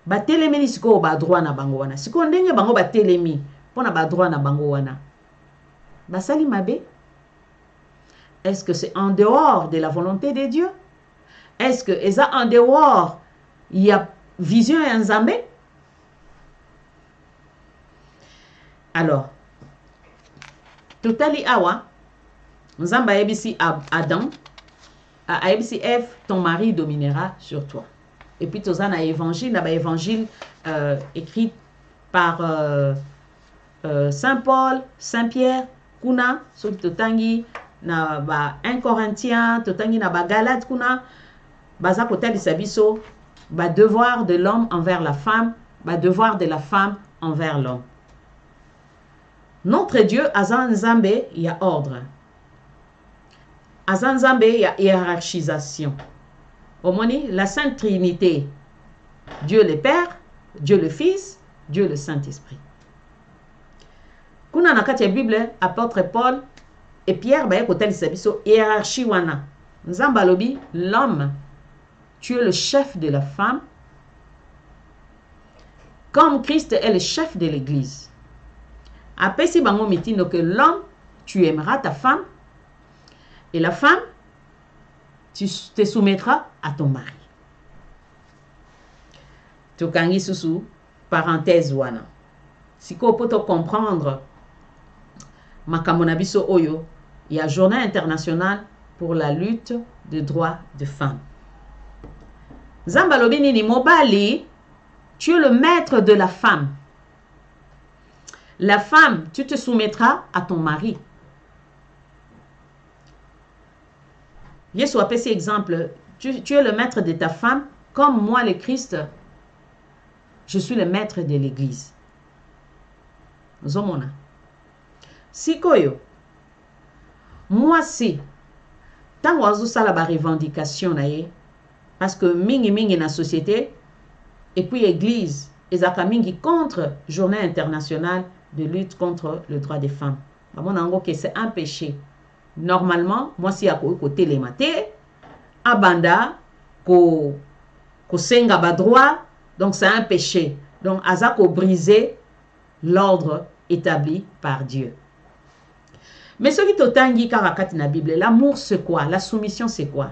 D: batelemi siko ba droit na bango wana. Siko ndenge bango batelemi pona ba droit na bango wana. Basali mabe. Est-ce que c'est en dehors de la volonté de Dieu? Est-ce que eza en dehors il y a vision et nzambe? Alors, totali awa, nzamba ayebisi Adam, ayebisi Ève, ton mari dominera sur toi. Et puis tozana évangile, évangile écrit par Saint Paul, Saint Pierre, kuna, soki totangi na ba 1 Corinthiens, totangi na ba Galates kuna, baza kotalisa biso ba devoir de l'homme envers la femme, ba devoir de la femme envers l'homme. Notre Dieu, Azan Nzambe, il y a ordre. Azan Nzambe, il y a hiérarchisation. Au moins, la Sainte Trinité, Dieu le Père, Dieu le Fils, Dieu le Saint-Esprit. Kuna nakati ya Bible, apôtre Paul et Pierre, ba kotel sabiso hiérarchie wana. Nzamba lobi, l'homme, tu es le chef de la femme, comme Christ est le chef de l'Église. Après, si bango mitino que l'homme, tu aimeras ta femme, et la femme, tu te soumettras à ton mari. Tokangi susu, parenthèse wana. Si ko poto comprendre, makamonabiso oyo, il y a journée internationale pour la lutte des droits des femmes. Zambalobi nini mobali, tu es le maître de la femme. La femme, tu te soumettras à ton mari. Yesu a fait exemple. Tu es le maître de ta femme, comme moi, le Christ, je suis le maître de l'Église. Zomona. Sikoyo. Moi, si. Tant que ça la revendication, parce que mingi na société, et puis Église, et zaka mingi contre Journée internationale de lutte contre le droit des femmes. C'est un péché. Normalement, moi si à côté les maté, abanda ko senga ba droit, donc c'est un péché. Donc azako briser l'ordre établi par Dieu. Mais ce qui totangi karakati na Bible, l'amour c'est quoi? La soumission c'est quoi?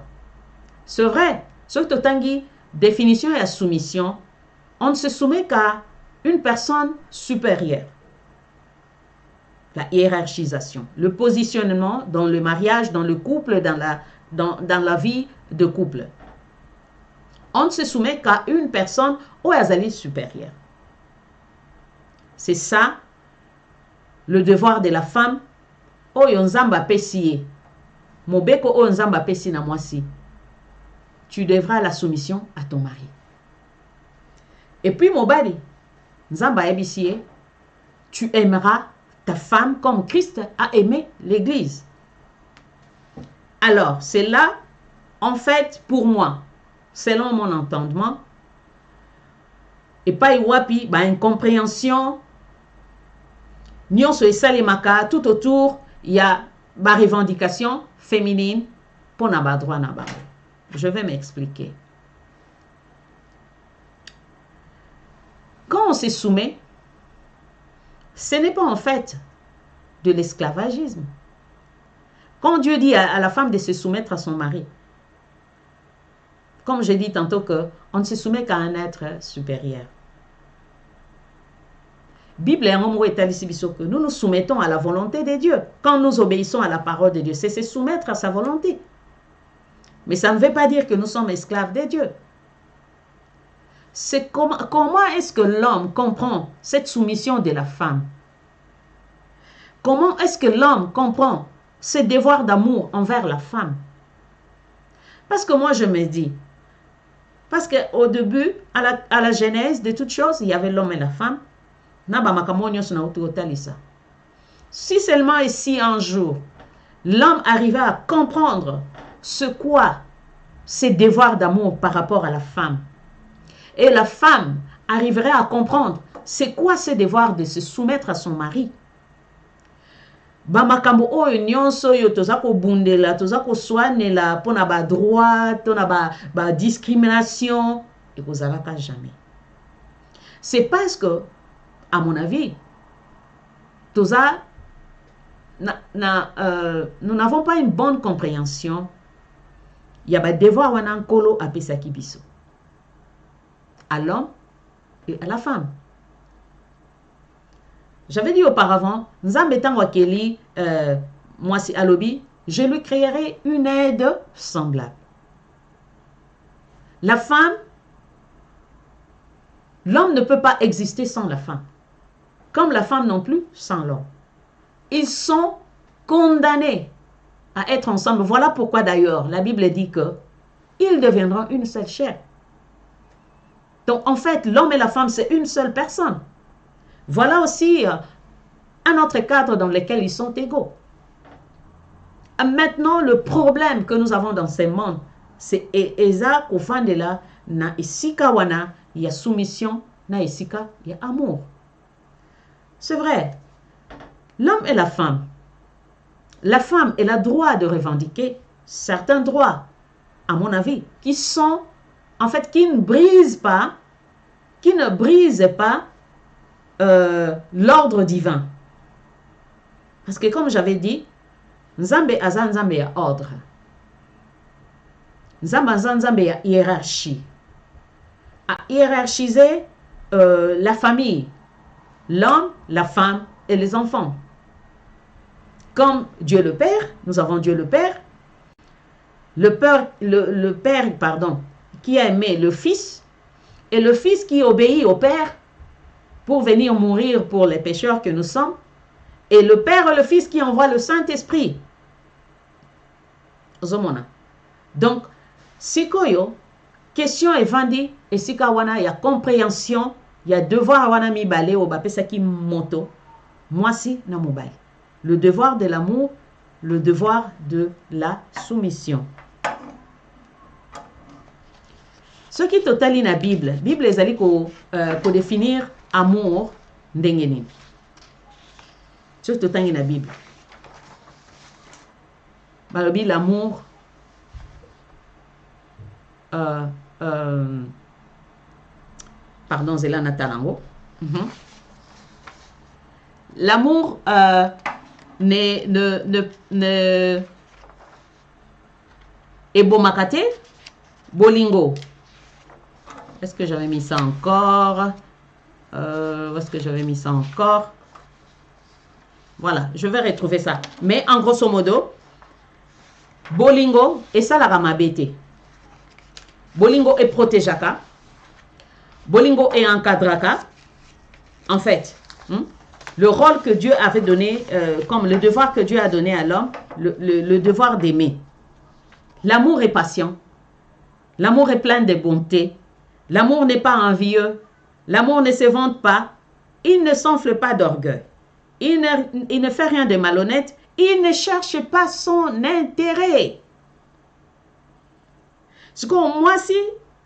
D: C'est vrai. Ce qui totangi définition et la soumission, on ne se soumet qu'à une personne supérieure. La hiérarchisation, le positionnement dans le mariage, dans le couple, dans la vie de couple. On ne se soumet qu'à une personne ou azali supérieure. C'est ça, le devoir de la femme. Oh yonzamba pesiye. Mobeko oh yonzamba pesi na mwasi. Tu devras la soumission à ton mari. Et puis mobali, nzamba ebisiye, tu aimeras ta femme comme Christ a aimé l'Église. Alors, c'est là, en fait, pour moi, selon mon entendement, et pas iwapi, incompréhension, nyonso esalemaka, tout autour, il y a ma revendication féminine pour naba droit naba. Je vais m'expliquer. Quand on se soumet, ce n'est pas en fait de l'esclavagisme. Quand Dieu dit à la femme de se soumettre à son mari, comme j'ai dit tantôt qu'on ne se soumet qu'à un être supérieur. Bible est un mot que nous nous soumettons à la volonté de Dieu. Quand nous obéissons à la parole de Dieu, c'est se soumettre à sa volonté. Mais ça ne veut pas dire que nous sommes esclaves de Dieu. C'est comment est-ce que l'homme comprend cette soumission de la femme? Comment est-ce que l'homme comprend ce devoir d'amour envers la femme? Parce que moi je me dis, parce qu'au début, à la genèse de toutes choses, il y avait l'homme et la femme. Si seulement et si un jour, l'homme arrivait à comprendre ce quoi c'est devoir d'amour par rapport à la femme, et la femme arriverait à comprendre c'est quoi ce devoir de se soumettre à son mari, bamakambo oyo nyonso yo toza ko bundela toza ko swanela pona ba droit to na ba discrimination et kozalaka jamais. C'est parce que à mon avis toza nous n'avons pas une bonne compréhension. Il y a ba devoir wana nkolo apesaki biso à l'homme et à la femme. J'avais dit auparavant, Nzambe tango akeli moi si alobi, je lui créerai une aide semblable. La femme, l'homme ne peut pas exister sans la femme, comme la femme non plus sans l'homme. Ils sont condamnés à être ensemble. Voilà pourquoi d'ailleurs la Bible dit que ils deviendront une seule chair. Donc en fait, l'homme et la femme, c'est une seule personne. Voilà aussi un autre cadre dans lequel ils sont égaux. Maintenant, le problème que nous avons dans ce monde, c'est Eza Kofandela na isika wana, il y a soumission, na isika, il y a amour. C'est vrai. L'homme et la femme, elle a droit de revendiquer certains droits, à mon avis, qui sont, en fait, qui ne brisent pas l'ordre divin. Parce que comme j'avais dit, Nzambe aza Nzambe ya ordre. Nzambe aza Nzambe ya hiérarchie. A hiérarchiser la famille, l'homme, la femme et les enfants. Comme Dieu le Père, nous avons Dieu le Père, le Père, pardon, qui a aimé le Fils, et le Fils qui obéit au Père pour venir mourir pour les pécheurs que nous sommes, et le Père et le Fils qui envoie le Saint-Esprit. Donc, sikoyo, question est vendue, et sika wana, il y a compréhension, il y a devoir wana mi balé au bapesa ki moto, moi si na mobile. Le devoir de l'amour, le devoir de la soumission. Ce qui totali na Bible ezali ko définir amour ndenge nini. Ce totali na Bible. Balobi l'amour pardon, zela na talango. L'amour ne ebomakate bolingo. Est-ce que j'avais mis ça encore? Où est-ce que j'avais mis ça encore? Voilà, je vais retrouver ça. Mais en grosso modo, bolingo et ça la ramabete. Bolingo est protégeaka. Bolingo est encadraka. En fait, le rôle que Dieu avait donné, comme le devoir que Dieu a donné à l'homme, le devoir d'aimer. L'amour est patient. L'amour est plein de bonté. L'amour n'est pas envieux. L'amour ne se vante pas. Il ne s'enfle pas d'orgueil. Il ne fait rien de malhonnête. Il ne cherche pas son intérêt. Ce que moi, si,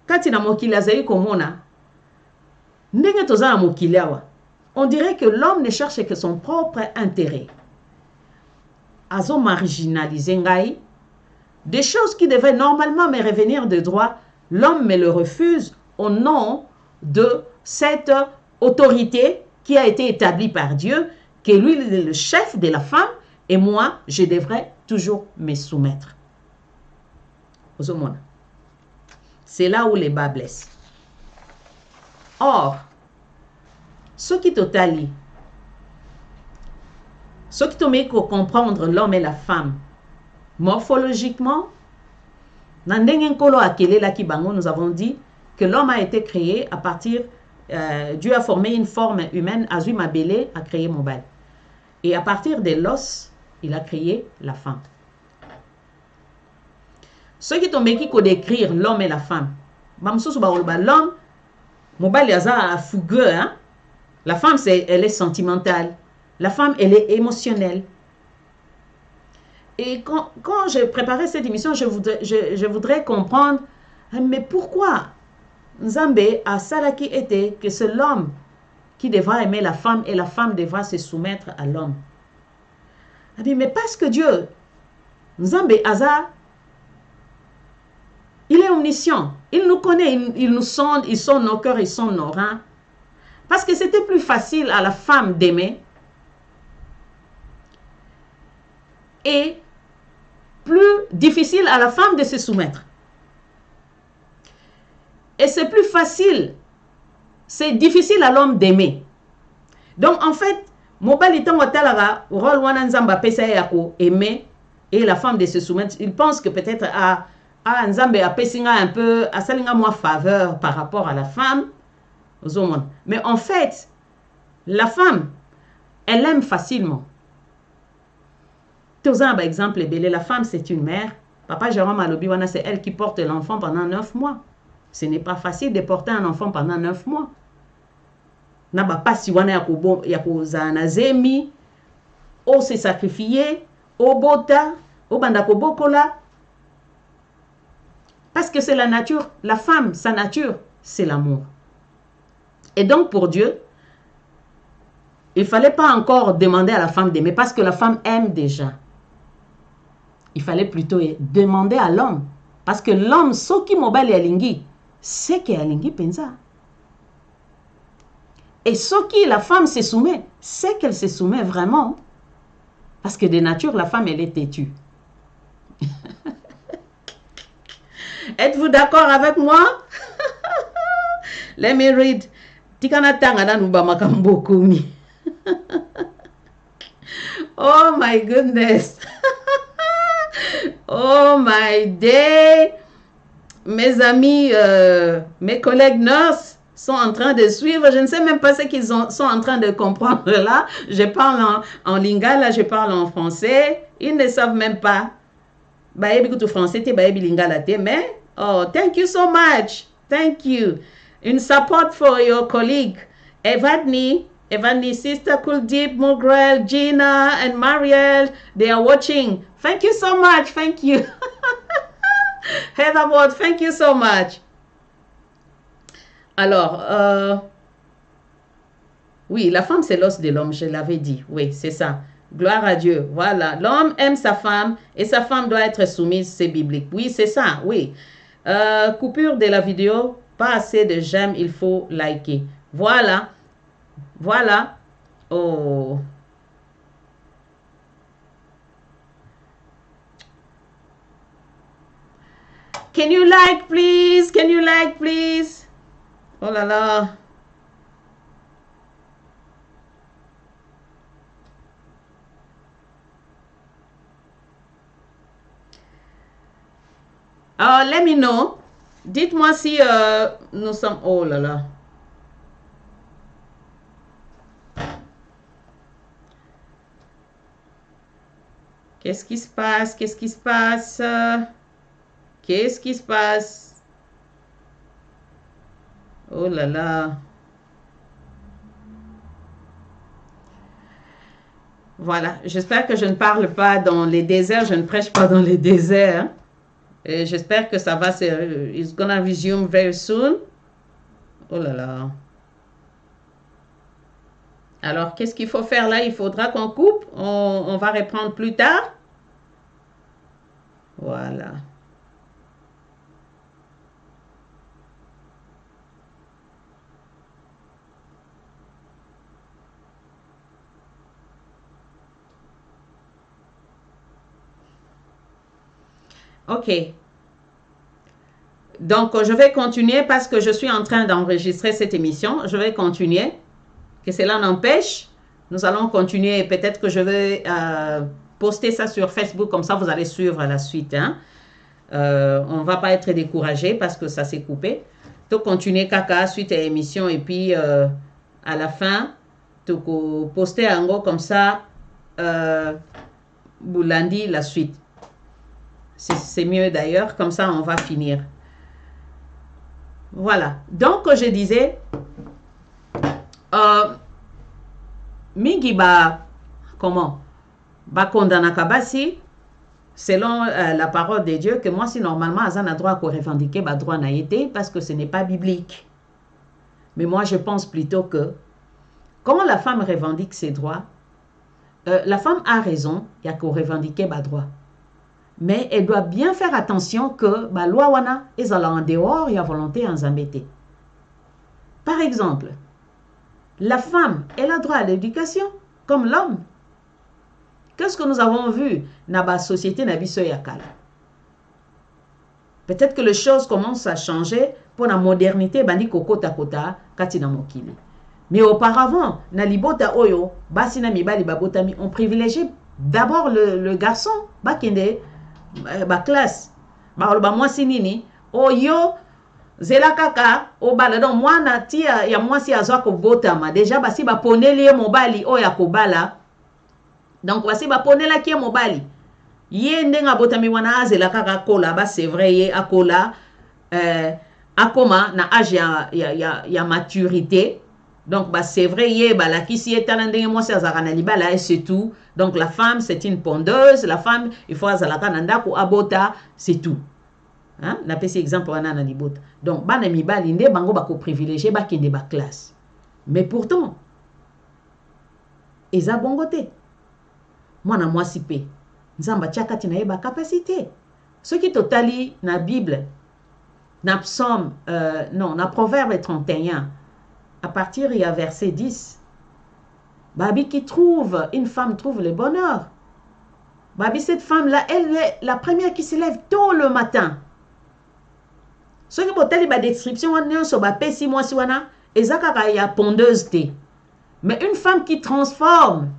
D: quand il a mokila zayi komona, ndenge toza na mokila wa. On dirait que l'homme ne cherche que son propre intérêt. Azo marginalisé ngai. Des choses qui devaient normalement me revenir de droit, l'homme me le refuse au nom de cette autorité qui a été établie par Dieu, que lui est le chef de la femme, et moi, je devrais toujours me soumettre. C'est là où les bas blessent. Or, ce qui totali, ce qui te met pour comprendre l'homme et la femme, morphologiquement, nous avons dit que l'homme a été créé à partir, Dieu a formé une forme humaine, Azui Mabele a créé Mobile. Et à partir de l'os, il a créé la femme. Ce qui te met pour décrire l'homme et la femme, l'homme, Mobile est fougueux, hein? La femme, elle est sentimentale. La femme, elle est émotionnelle. Et quand j'ai préparé cette émission, je voudrais comprendre, mais pourquoi Nzambe a salaki été que c'est l'homme qui devra aimer la femme et la femme devra se soumettre à l'homme. Elle dit, mais parce que Dieu, Nzambe Aza, il est omniscient. Il nous connaît, il nous sonde, il sonde nos cœurs, il sonde nos reins. Parce que c'était plus facile à la femme d'aimer et plus difficile à la femme de se soumettre. Et c'est plus facile, c'est difficile à l'homme d'aimer. Donc en fait, mobali tango talaga rôle wana nzamba pesa yako aimer et la femme de se soumettre. Il pense que peut-être à nzambe a pesinga un peu à salinga moi faveur par rapport à la femme. Mais en fait, la femme, elle aime facilement. Par exemple, la femme c'est une mère. Papa Jérôme Alobi wana c'est elle qui porte l'enfant pendant 9 mois. Ce n'est pas facile de porter un enfant pendant 9 mois. Naba pasi wana yako zanazemi, o se sacrifier, o bota, o bandako bokola. Parce que c'est la nature, la femme, sa nature, c'est l'amour. Et donc pour Dieu, il ne fallait pas encore demander à la femme d'aimer parce que la femme aime déjà. Il fallait plutôt demander à l'homme. Parce que l'homme, ce qui mobile alingi, c'est qu'il alingi penza. Et ce qui la femme se soumet, c'est qu'elle se soumet vraiment. Parce que de nature, la femme, elle est têtue. Êtes-vous d'accord avec moi? Let me read. Tikana tangana nubama kambokumi. Oh my goodness. Oh my day. Mes amis, mes collègues nurses sont en train de suivre. Je ne sais même pas ce qu'ils sont en train de comprendre là. Je parle en lingala, je parle en français. Ils ne savent même pas. Mais oh, thank you so much. Thank you. In support for your colleague, Evadni, sister Kuldeep, Mugrel, Gina, and Mariel. They are watching. Thank you so much. Thank you. Heather Ward, thank you so much. Alors, oui, la femme, c'est l'os de l'homme, je l'avais dit. Oui, c'est ça. Gloire à Dieu. Voilà. L'homme aime sa femme et sa femme doit être soumise, c'est biblique. Oui, c'est ça. Oui. Coupure de la vidéo. Pas assez de j'aime, il faut liker. Voilà. Voilà. Oh. Can you like, please? Can you like, please? Oh là là. Let me know. Dites-moi si nous sommes... Oh là là. Qu'est-ce qui se passe? Qu'est-ce qui se passe? Qu'est-ce qui se passe? Oh là là. Voilà. J'espère que je ne parle pas dans les déserts. Je ne prêche pas dans les déserts. Et j'espère que ça va se... It's gonna resume very soon. Oh là là. Alors, qu'est-ce qu'il faut faire là? Il faudra qu'on coupe. On va reprendre plus tard. Voilà. OK. Donc, je vais continuer parce que je suis en train d'enregistrer cette émission. Je vais continuer. Que cela n'empêche, nous allons continuer. Peut-être que je vais poster ça sur Facebook. Comme ça, vous allez suivre la suite. Hein. On ne va pas être découragé parce que ça s'est coupé. Donc, continuer caca suite à l'émission. Et puis, à la fin, poster en gros comme ça, lundi, la suite. C'est mieux d'ailleurs, comme ça on va finir. Voilà, donc je disais, mingi ba, comment? Ba kondana kabasi, selon la parole de Dieu, que moi si normalement Azan a droit à revendiquer ba droit na été, parce que ce n'est pas biblique. Mais moi je pense plutôt que, comment la femme revendique ses droits? la femme a raison, il y a qu'au revendiquer bas droit. Mais elle doit bien faire attention que la loi wana est en dehors et à volonté en zambété. Par exemple, la femme, elle a droit à l'éducation comme l'homme. Qu'est-ce que nous avons vu dans la société Nabiso Yakala? Peut-être que les choses commencent à changer pour la modernité, bandi kokota kota, katina mokili. Mais auparavant, na libota oyo, basina mibali babotami, on privilégiait d'abord le garçon, bakende, ba classe. Ba moi sinini, oyo, zela kaka, obala. Donc, moi na tia, ya moi si azwa ko botama. Déjà, basi ba poneli mobali, oya kobala. Donc, basi ba ponela ki mobali. Ye ndenga botami wana azela kaka kola, ba c'est vrai, ye akola, akoma na âge ya maturité. Donc, bah, c'est vrai, la kisi est talendé, moi, c'est Azaranalibala, et c'est tout. Donc, la femme, c'est une pondeuse. La femme, il faut Azalakananda ou abota, c'est tout. Hein? On appelle cet exemple, on a libota. Donc, banami balinde, bango bako privilégié, bakende ba classe. Mais pourtant, eza bongote. Moi, na moi, si pe. Nzamba tchakati na ba capacité. Ce qui totali na Bible, na psaume, non, na proverbe 31, à partir il y a verset 10. Babi qui trouve, une femme trouve le bonheur. Babi, cette femme-là, elle est la première qui se lève tôt le matin. Ce qui est la description, si moi, si wana, ezaka ya pondeuse té. Mais une femme qui transforme,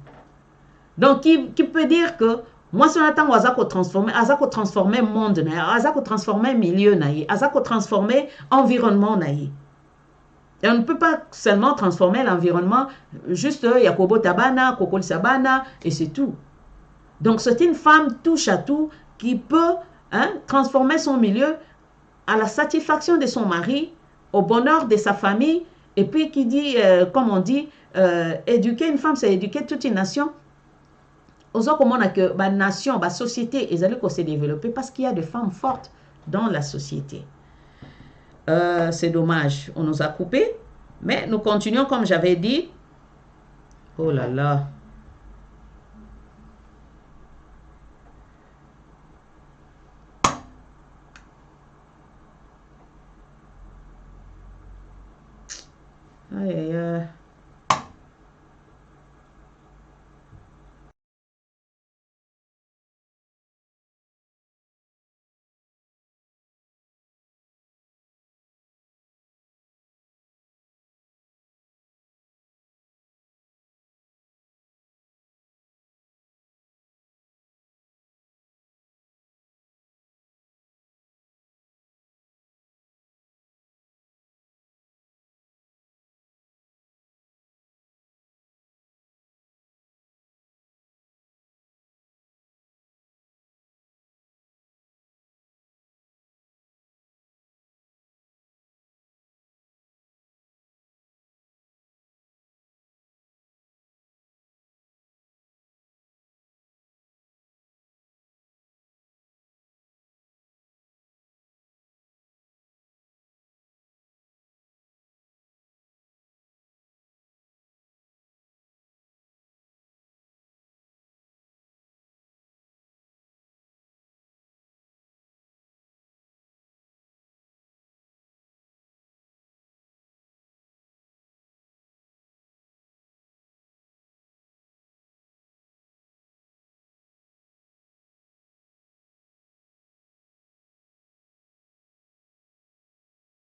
D: donc qui peut dire que moi, si on attend azako transformer monde, azako transformer milieu, azako transformer environnement. Et on ne peut pas seulement transformer l'environnement, juste Yakobo Tabana, Kokol Sabana, et c'est tout. Donc c'est une femme touche à tout qui peut transformer son milieu à la satisfaction de son mari, au bonheur de sa famille, et puis qui dit, comme on dit, éduquer une femme, c'est éduquer toute une nation. Aux autres, comment on a que la nation, la société, ils allaient se développer parce qu'il y a des femmes fortes dans la société. C'est dommage, on nous a coupé, mais nous continuons comme j'avais dit. Oh là là. Aïe aïe aïe.